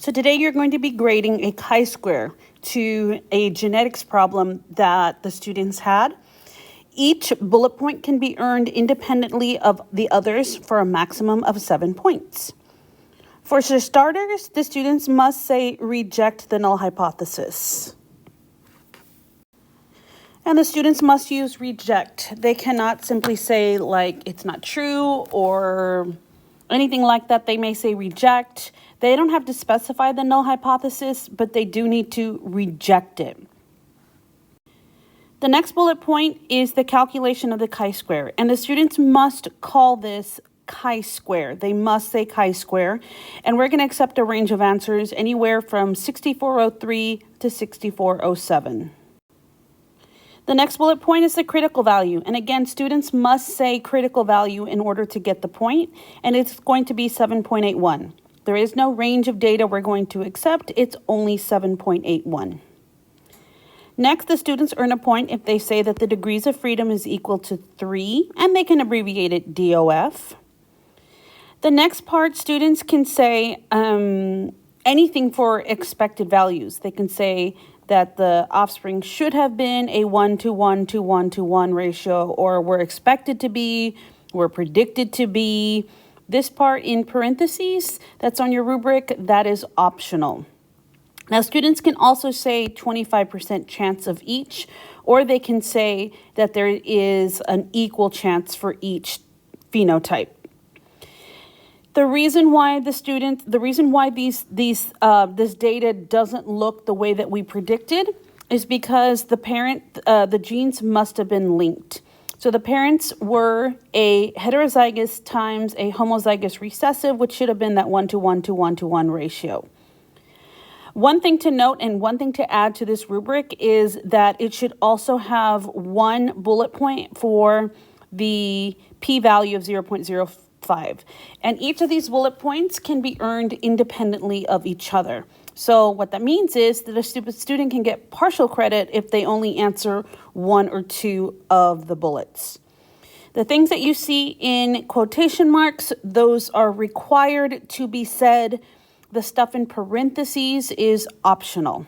So today you're going to be grading a chi-square to a genetics problem that the students had. Each bullet point can be earned independently of the others for a maximum of 7 points. For starters, the students must say reject the null hypothesis. And the students must use reject. They cannot simply say like it's not true or anything like that. They may say reject. They don't have to specify the null hypothesis, but they do need to reject it. The next bullet point is the calculation of the chi-square, and the students must call this chi-square. They must say chi-square, and we're going to accept a range of answers anywhere from 6403 to 6407. The next bullet point is the critical value. And again, students must say critical value in order to get the point, and it's going to be 7.81. There is no range of data we're going to accept. It's only 7.81. Next, the students earn a point if they say that the degrees of freedom is equal to 3, and they can abbreviate it DOF. The next part, students can say anything for expected values. They can say that the offspring should have been a 1-to-1 to 1-to-1 ratio, or were expected to be, were predicted to be. This part in parentheses that's on your rubric, that is optional. Now, students can also say 25% chance of each, or they can say that there is an equal chance for each phenotype. The reason why this data doesn't look the way that we predicted is because the genes must have been linked. So the parents were a heterozygous times a homozygous recessive, which should have been that 1-to-1 to 1-to-1 ratio. One thing to note and one thing to add to this rubric is that it should also have one bullet point for the p-value of 0.05. And each of these bullet points can be earned independently of each other. So what that means is that a student can get partial credit if they only answer one or two of the bullets. The things that you see in quotation marks, those are required to be said. The stuff in parentheses is optional.